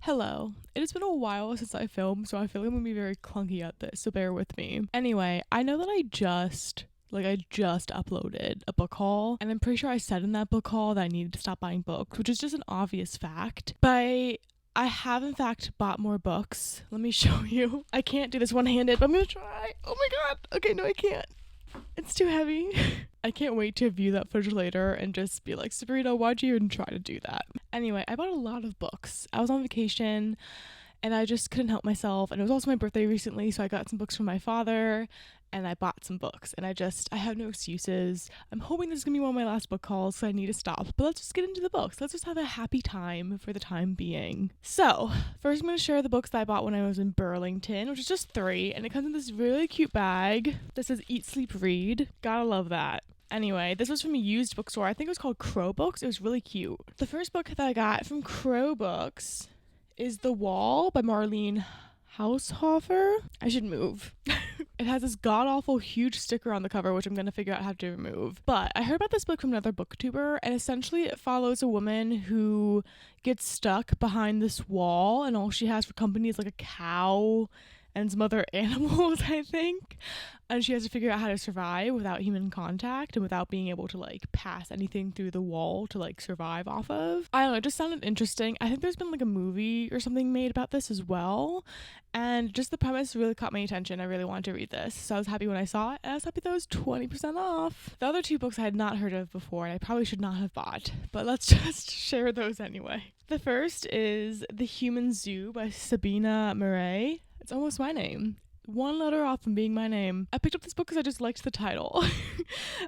Hello. It has been a while since I filmed, so I feel like I'm gonna be very clunky at this, so bear with me. Anyway, I know that I just uploaded a book haul, and I'm pretty sure I said in that book haul that I needed to stop buying books, which is just an obvious fact. But I have in fact bought more books. Let me show you. I can't do this one-handed, but I'm gonna try. Oh my god. Okay, no, I can't. It's too heavy. I can't wait to view that footage later and just be like, Sabrina, why'd you even try to do that? Anyway, I bought a lot of books. I was on vacation and I just couldn't help myself. And it was also my birthday recently, so I got some books from my father and I bought some books. And I have no excuses. I'm hoping this is going to be one of my last book hauls, so I need to stop. But let's just get into the books. Let's just have a happy time for the time being. So, first I'm going to share the books that I bought when I was in Burlington, which is just 3. And it comes in this really cute bag that says Eat, Sleep, Read. Gotta love that. Anyway, this was from a used bookstore. I think it was called Crow Books. It was really cute. The first book that I got from Crow Books is The Wall by Marlene Haushofer. I should move. It has this god-awful huge sticker on the cover, which I'm going to figure out how to remove. But I heard about this book from another booktuber, and essentially it follows a woman who gets stuck behind this wall, and all she has for company is like a cow and some other animals, I think. And she has to figure out how to survive without human contact and without being able to like pass anything through the wall to like survive off of. I don't know, it just sounded interesting. I think there's been like a movie or something made about this as well. And just the premise really caught my attention. I really wanted to read this. So I was happy when I saw it, and I was happy that it was 20% off. The other 2 books I had not heard of before, and I probably should not have bought. But let's just share those anyway. The first is The Human Zoo by Sabina Murray. It's almost my name. 1 letter off from being my name. I picked up this book because I just liked the title.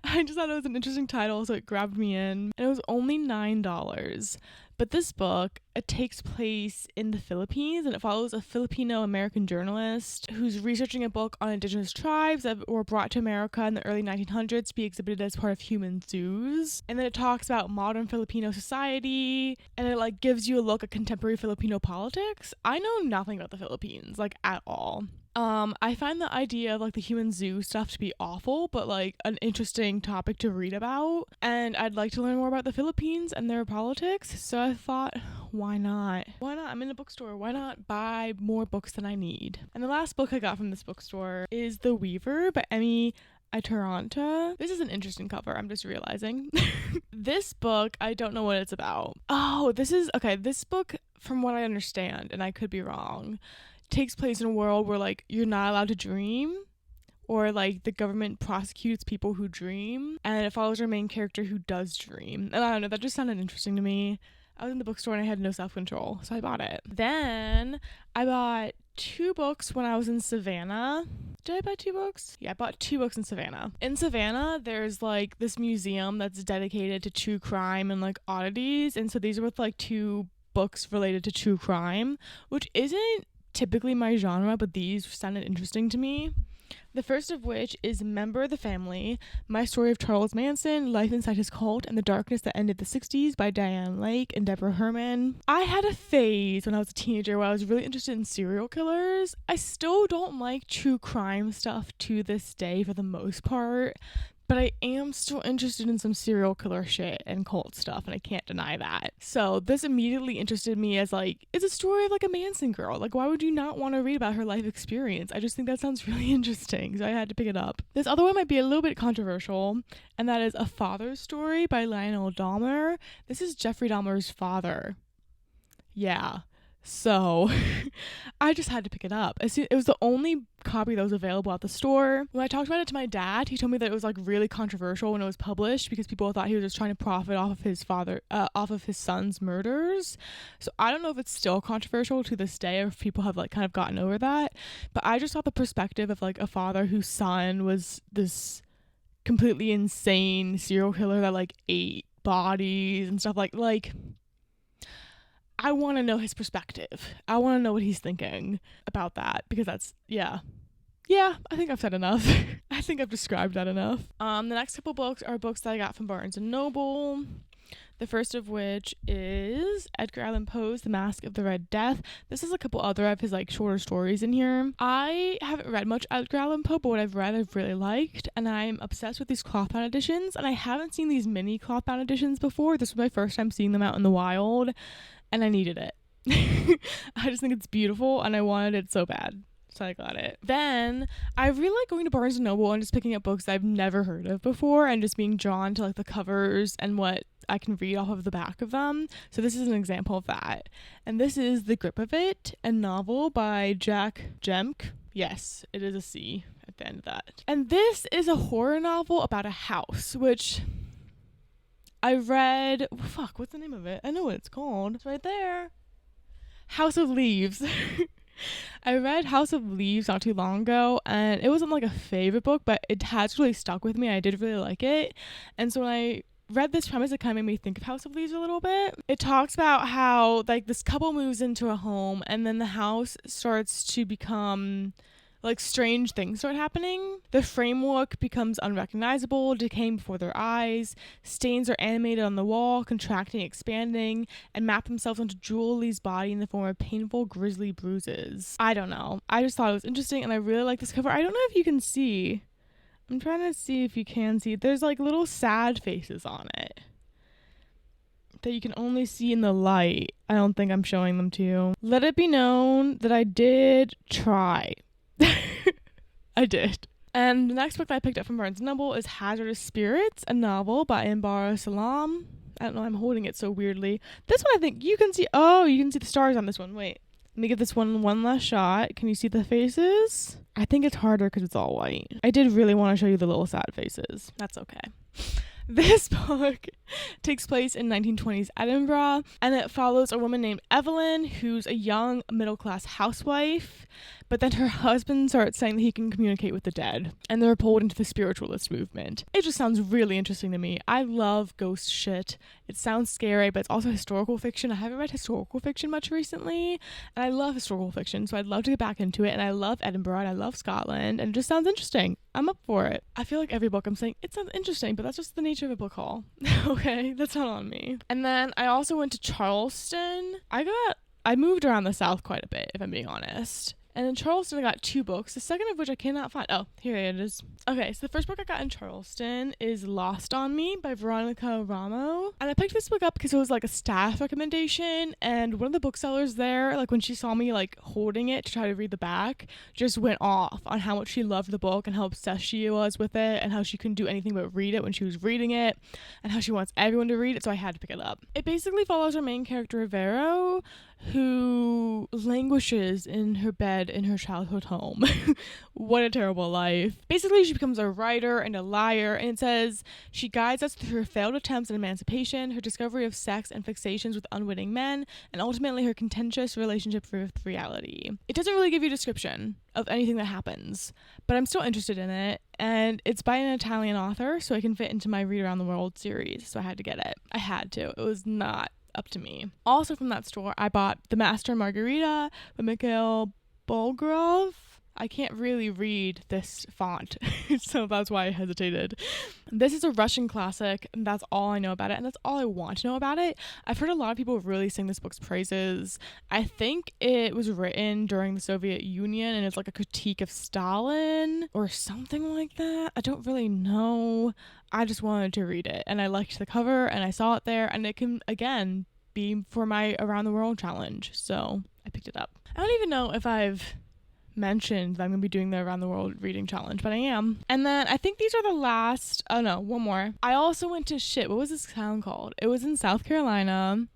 I just thought it was an interesting title, so it grabbed me in. And it was only $9. But this book, it takes place in the Philippines, and it follows a Filipino-American journalist who's researching a book on indigenous tribes that were brought to America in the early 1900s to be exhibited as part of human zoos. And then it talks about modern Filipino society, and it like gives you a look at contemporary Filipino politics. I know nothing about the Philippines, like at all. I find the idea of like the human zoo stuff to be awful, but like an interesting topic to read about. And I'd like to learn more about the Philippines and their politics. So I thought, why not? Why not? I'm in a bookstore. Why not buy more books than I need? And the last book I got from this bookstore is The Weaver by Emmy Iturranta. This is an interesting cover, I'm just realizing. This book, I don't know what it's about. Oh, this book, from what I understand, and I could be wrong, takes place in a world where like you're not allowed to dream, or like the government prosecutes people who dream, and it follows our main character who does dream. And I don't know, that just sounded interesting to me. I was in the bookstore and I had no self-control, so I bought it. Then I bought 2 books when I was in Savannah. Did I buy 2 books? Yeah, I bought 2 books in Savannah. In Savannah, there's like this museum that's dedicated to true crime and like oddities, and so these are with like 2 books related to true crime, which isn't typically my genre, but these sounded interesting to me. The first of which is Member of the Family, My Story of Charles Manson, Life Inside His Cult, and the Darkness That Ended the 60s by Diane Lake and Deborah Herman. I had a phase when I was a teenager where I was really interested in serial killers. I still don't like true crime stuff to this day for the most part, but I am still interested in some serial killer shit and cult stuff, and I can't deny that. So this immediately interested me as like, it's a story of like a Manson girl. Like, why would you not want to read about her life experience? I just think that sounds really interesting, so I had to pick it up. This other one might be a little bit controversial, and that is A Father's Story by Lionel Dahmer. This is Jeffrey Dahmer's father. Yeah. So I just had to pick it up. It was the only copy that was available at the store. When I talked about it to my dad, he told me that it was like really controversial when it was published because people thought he was just trying to profit off of his son's murders. So I don't know if it's still controversial to this day or if people have like kind of gotten over that. But I just thought the perspective of like a father whose son was this completely insane serial killer that like ate bodies and stuff like I want to know his perspective. I want to know what he's thinking about that, because that's, yeah, I think I've said enough. I think I've described that enough. The next couple books are books that I got from Barnes & Noble. The first of which is Edgar Allan Poe's The Mask of the Red Death. This is a couple other of his like shorter stories in here. I haven't read much Edgar Allan Poe, but what I've read I've really liked, and I'm obsessed with these cloth-bound editions, and I haven't seen these mini cloth-bound editions before. This was my first time seeing them out in the wild, and I needed it. I just think it's beautiful and I wanted it so bad. So I got it. Then I really like going to Barnes & Noble and just picking up books I've never heard of before and just being drawn to like the covers and what I can read off of the back of them. So this is an example of that. And this is The Grip of It, a novel by Jack Jemk. Yes, it is a C at the end of that. And this is a horror novel about a house, which I read. What's the name of it? I know what it's called. It's right there. House of Leaves. I read House of Leaves not too long ago, and it wasn't like a favorite book, but it has really stuck with me. I did really like it. And so when I read this premise, it kind of made me think of House of Leaves a little bit. It talks about how like this couple moves into a home and then the house starts to become like strange things start happening. The framework becomes unrecognizable, decaying before their eyes. Stains are animated on the wall, contracting, expanding, and map themselves onto Julie's body in the form of painful, grisly bruises. I don't know. I just thought it was interesting, and I really like this cover. I don't know if you can see. I'm trying to see if you can see. There's like little sad faces on it that you can only see in the light. I don't think I'm showing them to you. Let it be known that I did try. I did. And the next book that I picked up from Barnes & Noble is Hazardous Spirits, a novel by Ambar Salam. I don't know, I'm holding it so weirdly. This one I think you can see. Oh, you can see the stars on this one. Wait, let me give this one last shot. Can you see the faces? I think it's harder because it's all white. I did really want to show you the little sad faces. That's okay. This book takes place in 1920s Edinburgh, and it follows a woman named Evelyn, who's a young middle-class housewife, but then her husband starts saying that he can communicate with the dead, and they're pulled into the spiritualist movement. It just sounds really interesting to me. I love ghost shit. It sounds scary, but it's also historical fiction. I haven't read historical fiction much recently, and I love historical fiction, so I'd love to get back into it, and I love Edinburgh, and I love Scotland, and it just sounds interesting. I'm up for it. I feel like every book I'm saying, it sounds interesting, but that's just the nature of a book haul. Okay, that's not on me. And then I also went to Charleston. I moved around the South quite a bit, if I'm being honest. And in Charleston, I got 2 books, the second of which I cannot find. Oh, here it is. Okay, so the first book I got in Charleston is Lost on Me by Veronica Ramo. And I picked this book up because it was like a staff recommendation, and one of the booksellers there, like when she saw me like holding it to try to read the back, just went off on how much she loved the book and how obsessed she was with it and how she couldn't do anything but read it when she was reading it and how she wants everyone to read it, so I had to pick it up. It basically follows our main character, Vero, who languishes in her bed in her childhood home. What a terrible life. Basically, she becomes a writer and a liar, and it says she guides us through her failed attempts at emancipation, her discovery of sex and fixations with unwitting men, and ultimately her contentious relationship with reality. It doesn't really give you a description of anything that happens, but I'm still interested in it, and it's by an Italian author, so it can fit into my Read Around the World series, so I had to get it. I had to. It was not up to me. Also from that store, I bought The Master and Margarita by Mikhail Bulgakov. I can't really read this font, so that's why I hesitated. This is a Russian classic, and that's all I know about it, and that's all I want to know about it. I've heard a lot of people really sing this book's praises. I think it was written during the Soviet Union, and it's like a critique of Stalin or something like that. I don't really know. I just wanted to read it, and I liked the cover, and I saw it there, and it can, again, be for my Around the World challenge, so I picked it up. I don't even know if I've mentioned that I'm going to be doing the Around the World reading challenge, but I am. And then I think these are the last, oh no, one more. I also went to what was this town called? It was in South Carolina.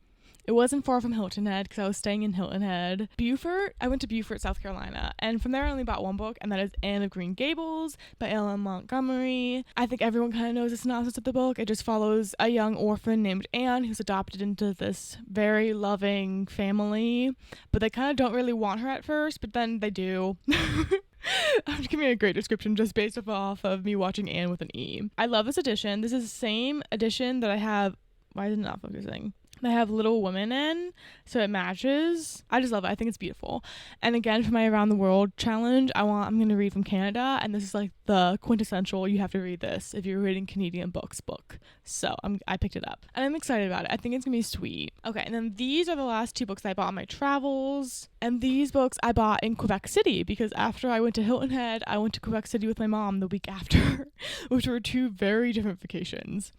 It wasn't far from Hilton Head because I was staying in Hilton Head. I went to Beaufort, South Carolina, and from there I only bought one book, and that is Anne of Green Gables by Ellen Montgomery. I think everyone kind of knows the synopsis of the book. It just follows a young orphan named Anne who's adopted into this very loving family, but they kind of don't really want her at first, but then they do. I'm just giving a great description just based off of me watching Anne with an E. I love this edition. This is the same edition that I have. Why is it not focusing? They have Little Women in, so it matches. I just love it. I think it's beautiful. And again, for my Around the World challenge, I'm going to read from Canada, and this is like the quintessential, you have to read this if you're reading Canadian books book. So I picked it up, and I'm excited about it. I think it's going to be sweet. Okay, and then these are the last 2 books I bought on my travels, and these books I bought in Quebec City, because after I went to Hilton Head, I went to Quebec City with my mom the week after, which were 2 very different vacations.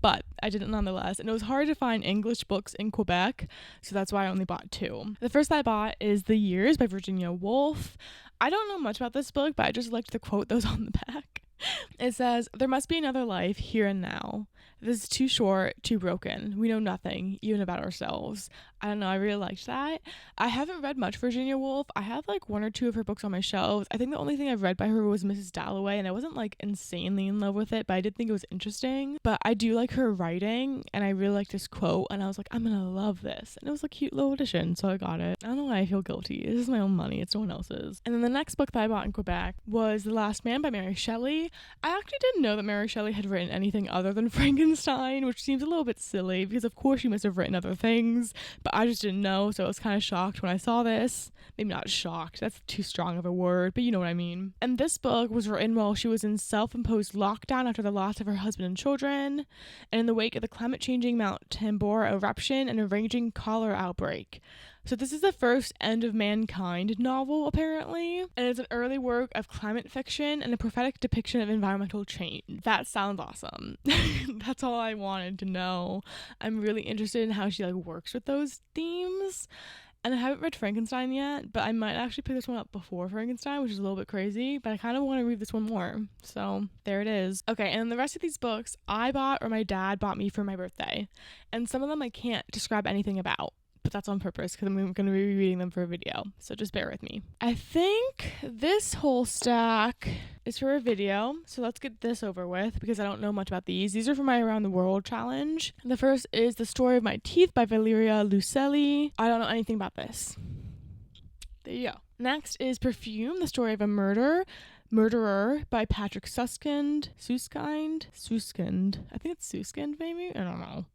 but I did it nonetheless. And it was hard to find English books in Quebec, so that's why I only bought 2. The first I bought is The Years by Virginia Woolf. I don't know much about this book, but I just liked the quote that was on the back. It says, "There must be another life here and now. This is too short, too broken. We know nothing, even about ourselves." I don't know, I really liked that. I haven't read much Virginia Woolf. I have like 1 or 2 of her books on my shelves. I think the only thing I've read by her was Mrs. Dalloway, and I wasn't like insanely in love with it, but I did think it was interesting. But I do like her writing, and I really like this quote, and I was like, I'm gonna love this. And it was a cute little edition, so I got it. I don't know why I feel guilty. This is my own money, it's no one else's. And then the next book that I bought in Quebec was The Last Man by Mary Shelley. I actually didn't know that Mary Shelley had written anything other than Frankenstein, which seems a little bit silly because of course she must have written other things, but I just didn't know, so I was kind of shocked when I saw this. Maybe not shocked, that's too strong of a word, but you know what I mean. And this book was written while she was in self-imposed lockdown after the loss of her husband and children, and in the wake of the climate-changing Mount Tambora eruption and a raging cholera outbreak. So this is the first End of Mankind novel, apparently, and it's an early work of climate fiction and a prophetic depiction of environmental change. That sounds awesome. That's all I wanted to know. I'm really interested in how she works with those themes. And I haven't read Frankenstein yet, but I might actually pick this one up before Frankenstein, which is a little bit crazy, but I kind of want to read this one more. So there it is. Okay, and the rest of these books I bought or my dad bought me for my birthday. And some of them I can't describe anything about, but that's on purpose because I'm going to be reading them for a video, so just bear with me. I think this whole stack is for a video, so let's get this over with because I don't know much about these. These are for my Around the World challenge. The first is The Story of My Teeth by Valeria Lucelli. I don't know anything about this. There you go. Next is Perfume, The Story of a Murderer by Patrick Suskind. I think it's Suskind, maybe? I don't know.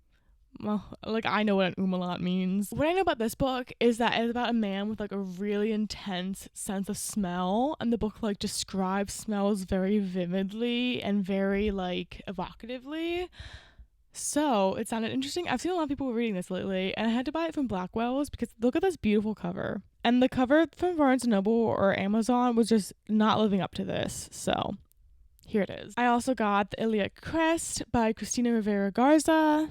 Well, I know what an umlaut means. What I know about this book is that it's about a man with a really intense sense of smell, and the book describes smells very vividly and very evocatively. So it sounded interesting. I've seen a lot of people reading this lately, and I had to buy it from Blackwell's because look at this beautiful cover. And the cover from Barnes & Noble or Amazon was just not living up to this, so here it is. I also got The Iliac Crest by Cristina Rivera Garza.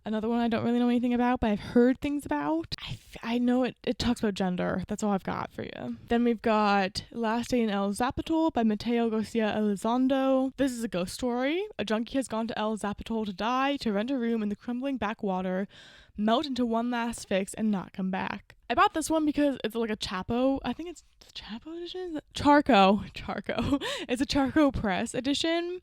Another one I don't really know anything about, but I've heard things about. I know it talks about gender. That's all I've got for you. Then we've got Last Day in El Zapatol by Mateo Garcia Elizondo. This is a ghost story. A junkie has gone to El Zapatol to die, to rent a room in the crumbling backwater, melt into one last fix, and not come back. I bought this one because it's a Chapo. I think it's the Chapo edition? Charco. It's a Charco Press edition.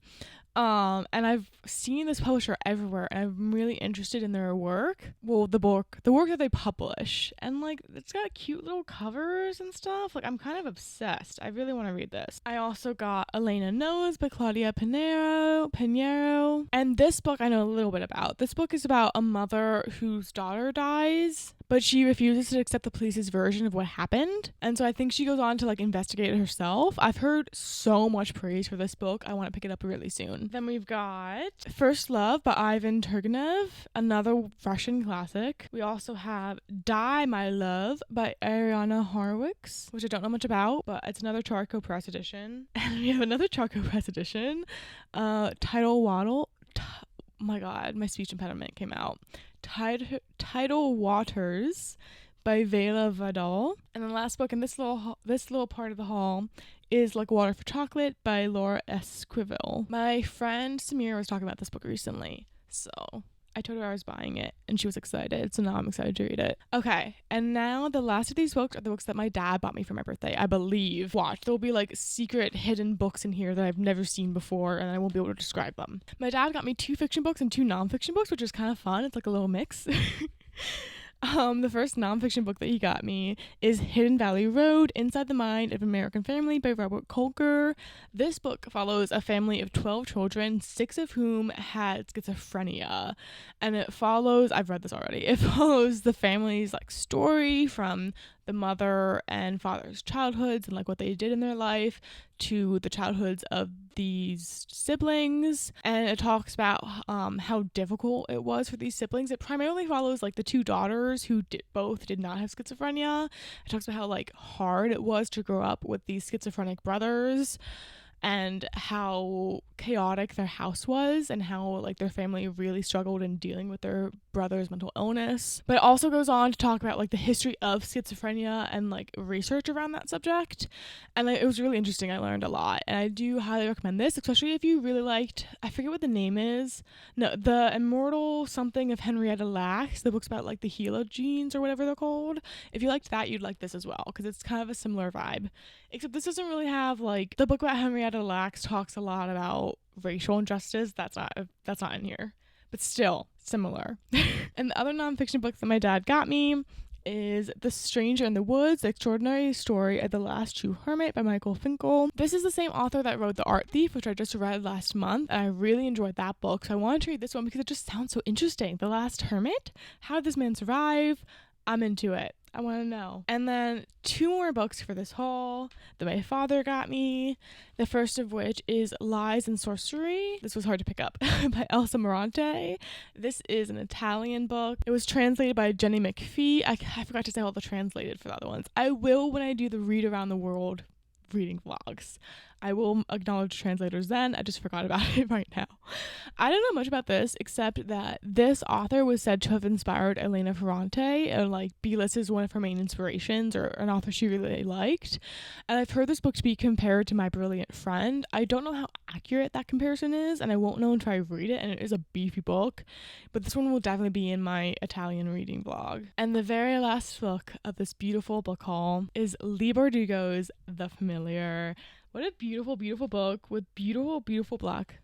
And I've seen this publisher everywhere, and I'm really interested in their work. Well, the work that they publish, and it's got cute little covers and stuff. I'm kind of obsessed. I really want to read this. I also got Elena Knows by Claudia Pinheiro, and this book I know a little bit about. This book is about a mother whose daughter dies, but she refuses to accept the police's version of what happened, and so I think she goes on to investigate it herself. I've heard so much praise for this book. I want to pick it up really soon. Then we've got First Love by Ivan Turgenev, another Russian classic. We also have Die, My Love by Ariana Horowitz, which I don't know much about, but it's another Charco Press edition. And we have another Charco Press edition, Tidal Waddle. My God, my speech impediment came out. Tidal Waters by Vela Vidal. And the last book in this little part of the haul is Like Water for Chocolate by Laura Esquivel. My friend Samira was talking about this book recently, so I told her I was buying it, and she was excited, so now I'm excited to read it. Okay, and now the last of these books are the books that my dad bought me for my birthday, I believe. Watch, there'll be secret hidden books in here that I've never seen before, and I won't be able to describe them. My dad got me 2 fiction books and 2 nonfiction books, which is kind of fun. It's a little mix. The first nonfiction book that he got me is Hidden Valley Road, Inside the Mind of an American Family by Robert Kolker. This book follows a family of 12 children, 6 of whom had schizophrenia. And it follows, I've read this already, it follows the family's story from the mother and father's childhoods and what they did in their life to the childhoods of these siblings, and it talks about how difficult it was for these siblings. It primarily follows the 2 daughters who both did not have schizophrenia. It talks about how hard it was to grow up with these schizophrenic brothers, and how chaotic their house was and how like their family really struggled in dealing with their brother's mental illness. But it also goes on to talk about like the history of schizophrenia and like research around that subject. And like, it was really interesting. I learned a lot. And I do highly recommend this, especially if you really liked, I forget what the name is. No, The Immortal Something of Henrietta Lacks. The book's about like the Helo genes or whatever they're called. If you liked that, you'd like this as well, because it's kind of a similar vibe. Except this doesn't really have like, the book about Henrietta Lacks talks a lot about racial injustice. That's not in here. But still, similar. And the other nonfiction book that my dad got me is The Stranger in the Woods, The Extraordinary Story of the Last True Hermit by Michael Finkel. This is the same author that wrote The Art Thief, which I just read last month, and I really enjoyed that book. So I wanted to read this one because it just sounds so interesting. The Last Hermit? How did this man survive? I'm into it. I want to know. And then 2 more books for this haul that my father got me. The first of which is Lies and Sorcery. This was hard to pick up by Elsa Morante. This is an Italian book. It was translated by Jenny McPhee. I forgot to say all the translated for the other ones. I will when I do the Read Around the World reading vlogs. I will acknowledge translators then. I just forgot about it right now. I don't know much about this except that this author was said to have inspired Elena Ferrante, and like B-list is one of her main inspirations, or an author she really liked. And I've heard this book to be compared to My Brilliant Friend. I don't know how accurate that comparison is, and I won't know until I read it, and it is a beefy book. But this one will definitely be in my Italian reading vlog. And the very last book of this beautiful book haul is Leigh Bardugo's The Familiar. What a beautiful, beautiful book with beautiful, beautiful black,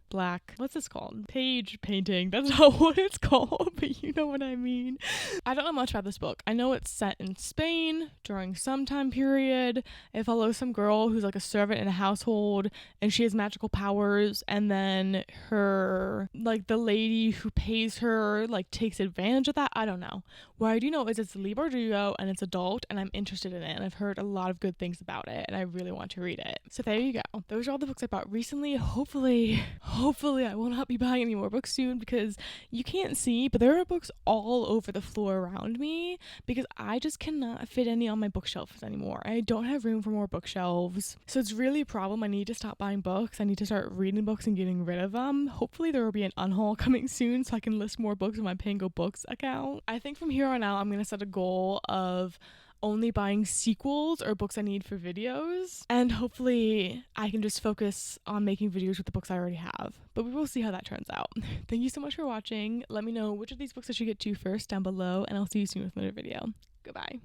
what's this called? Page painting. That's not what it's called, but you know what I mean. I don't know much about this book. I know it's set in Spain during some time period. It follows some girl who's like a servant in a household, and she has magical powers, and then her, like the lady who pays her, like takes advantage of that. I don't know. What I do know is it's Leigh Bardugo and it's adult, and I'm interested in it, and I've heard a lot of good things about it, and I really want to read it. So there you go. Those are all the books I bought recently. Hopefully I will not be buying any more books soon, because you can't see, but there are books all over the floor around me because I just cannot fit any on my bookshelves anymore. I don't have room for more bookshelves. So it's really a problem. I need to stop buying books. I need to start reading books and getting rid of them. Hopefully there will be an unhaul coming soon so I can list more books on my Pango Books account. I think from here on out I'm going to set a goal of only buying sequels or books I need for videos, and hopefully I can just focus on making videos with the books I already have, but we will see how that turns out. Thank you so much for watching. Let me know which of these books I should get to first down below, and I'll see you soon with another video. Goodbye.